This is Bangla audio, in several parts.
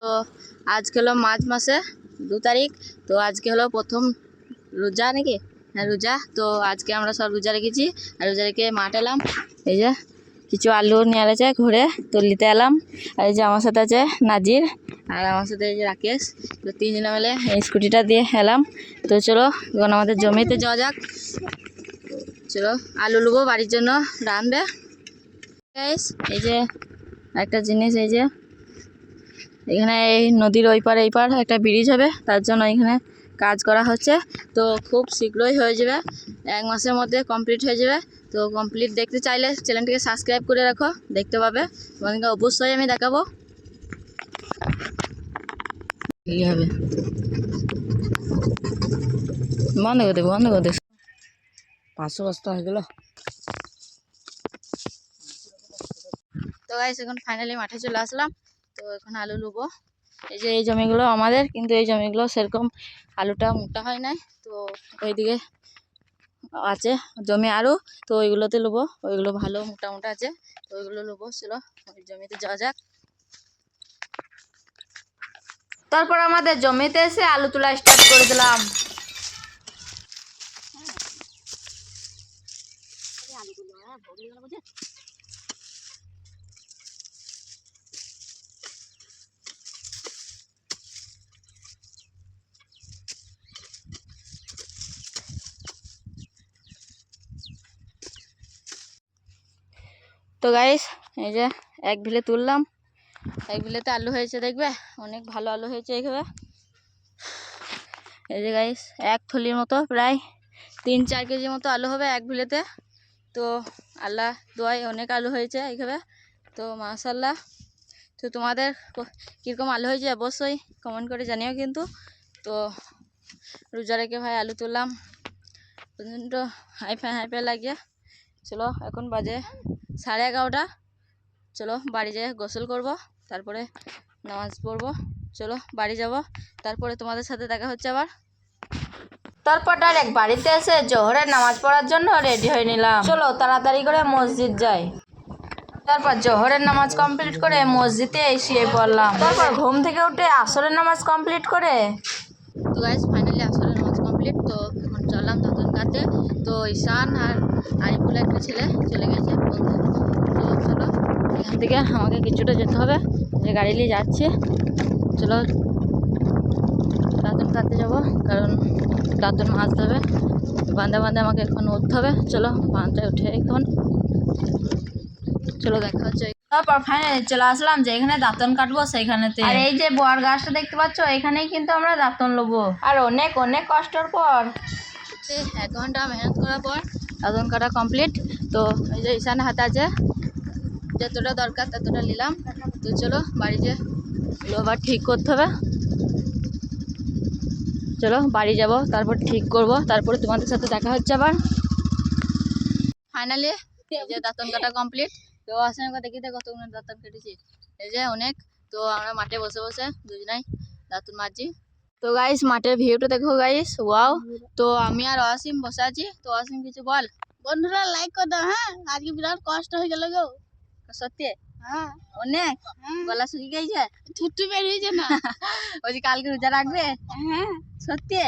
তো আজকে হলো মার্চ মাসে 2 তারিখ। তো আজকে হলো প্রথম রোজা নাকি, হ্যাঁ রোজা। তো আজকে আমরা সব রোজা রেখেছি, আর রোজা রেখে মাঠ এলাম। এই যে কিছু আলু নিয়ে আছে ঘুরে তো নিতে এলাম। আর এই যে আমার সাথে আছে নাজির, আর আমার সাথে এই যে রাকেশ। তো 3 জনে মিলে এই স্কুটিটা দিয়ে এলাম। তো চলো এখন আমাদের জমিতে যাওয়া যাক। চলো আলু নেবো বাড়ির জন্য রাঁধবে। এই যে একটা জিনিস, এই যে এখানে এই নদীর ওই পার এই পার একটা ব্রিজ হবে, তার জন্য এখানে কাজ করা হচ্ছে। তো খুব শীঘ্রই হয়ে যাবে, 1 মাসের মধ্যে কমপ্লিট হয়ে যাবে। তো কমপ্লিট দেখতে চাইলে চ্যানেলটিকে সাবস্ক্রাইব করে রাখো, দেখতে পাবে। তোমাদেরকে অবশ্যই আমি দেখাবো। এই হবে বন্ধ করে দেবো, বন্ধ করে দেবো। 500 বস্তা হয়ে গেল। তো গাইস এখন ফাইনালি মাঠে চলে আসলাম। তো এখন আলু লুবো। এই যে এই জমিগুলো আমাদের, কিন্তু এই জমিগুলো সেরকম আলুটা মোটা হয় নাই। তো ওইদিকে আছে জমি আরও, তো ওইগুলোতে লুবো। ওইগুলো ভালো মোটা মোটা আছে, তো ওইগুলো লুবো। চলো ওই জমিতে যাওয়া যাক। তারপর আমাদের জমিতে এসে আলু তোলা স্টার্ট করে দিলাম। তো গাইস এই যে এক ভিলে তুললাম, এক ভিলেতে আলু হয়েছে, দেখবে অনেক ভালো আলু হয়েছে এইভাবে। এই যে গাইস এক থলির মতো প্রায় 3-4 কেজি মতো আলু হবে এক ভিলেতে। তো আল্লাহ দোয়ায় অনেক আলু হয়েছে এইভাবে। তো মাশাআল্লাহ। তো তোমাদের কীরকম আলু হয়েছে অবশ্যই কমেন্ট করে জানিও কিন্তু। তো রোজা রেখে ভাই আলু তুললাম, প্রচণ্ড হাইফাই লাগিয়ে। চলো এখন বাজে 11:30। চলো বাড়ি যেয়ে গোসল করব, তারপরে নামাজ পড়বো। চলো বাড়ি যাব, তারপরে তোমাদের সাথে দেখা হচ্ছে আবার। তারপর ডাইরেক্ট বাড়িতে এসে জোহরের নামাজ পড়ার জন্য রেডি হয়ে নিলাম। চলো তাড়াতাড়ি করে মসজিদ যাই। তারপর জোহরের নামাজ কমপ্লিট করে মসজিদে শুয়ে পড়লাম। তারপর ঘুম থেকে উঠে আসরের নামাজ কমপ্লিট করে, তো গাইস ফাইনালি আসরের নামাজ কমপ্লিট। তো এখন চললাম দাঁতন কাটতে। তো ঈশান আর আরিফুল একটা ছেলে চলে গেছে বন্ধু। তো চলো এখান থেকে আমাকে কিছুটা যেতে হবে, যে গাড়ি নিয়ে যাচ্ছে। চলো দাঁতন কাটতে যাবো, কারণ দাঁতন মাজতে হবে। বাঁধে বাঁধে আমাকে এখন উঠতে হবে। চলো বাঁধতে উঠে এখন চলো দেখা হচ্ছে। তারপর ফাইনালি চলে আসলাম যে এখানে দাঁতন কাটবো সেইখানেতে। আর এই যে বর গাছটা দেখতে পাচ্ছ, এখানেই কিন্তু আমরা দাঁতন লবো। আর অনেক অনেক কষ্টের পর 1 ঘন্টা মেহনত করার পর দাঁতন কাটা কমপ্লিট। তো এই যে ঈশান হাতে আছে, যতটা দরকার ততটা নিলাম। তো চলো বাড়ি যে আবার ঠিক করতে হবে। চলো বাড়ি যাব, তারপর ঠিক করব, তারপরে তোমাদের সাথে দেখা হচ্ছে আবার। ফাইনালি এই যে দাঁতন কাটা কমপ্লিট। তো আসেন দেখি কতগুলো দাঁতন কেটেছি, এই যে অনেক। তো আমরা মাঠে বসে বসে দুজনাই দাঁতন মাজছি। তো গাইস মাঠের ভিউটা দেখো গাইস, ওয়াও। তো আমি আর অসীম বসে আছি। তো অসীম কিছু বল। বন্ধুরা লাইক করে দাও। হ্যাঁ আজকে বিরাট কষ্ট হয়ে গেল গো। সত্যি হ্যাঁ অনেক গলা শুকিয়ে গেছে, ছুট্টি বের হয়েছে না। ওই যে কালকে রোজা রাখবে হ্যাঁ সত্যি।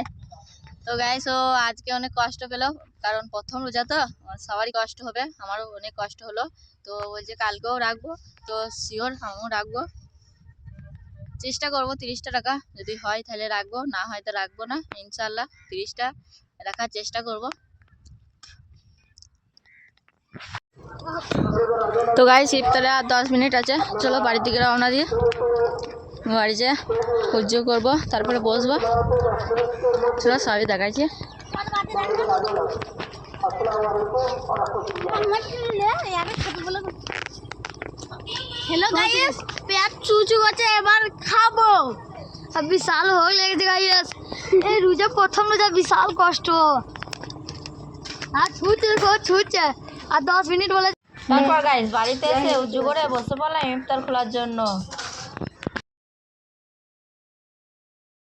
তো গাইস ও আজকে অনেক কষ্ট পেলো, কারণ প্রথম রোজা তো সবারই কষ্ট হবে, আমারও অনেক কষ্ট হলো। তো বলছে কালকেও রাখবো। তো শিওর আমিও রাখবো, চেষ্টা করবো 30টা টাকা, যদি হয় তাহলে রাখবো, না হয় তো রাখবো না। ইনশাল্লাহ 30টা রাখার চেষ্টা করব। তো গাইস ইফতারে আর 10 মিনিট আছে, চলো বাড়ির দিকে রওনা দিয়ে বাড়ি যেয়ে পুজো করবো, তারপরে বসবো। চলো সবই দেখাচ্ছি। হ্যালো গাইস, পেট চুচু করছে, এবার খাবো। আর বিশাল হয়ে লেগেছে গাইস, এই রোজা প্রথম রোজা বিশাল কষ্ট। আর ছুটছে আর 10 মিনিট বলে। তারপর গাইস বাড়িতে এসে উজু করে বসে পড়লাম ইফতার খোলার জন্য।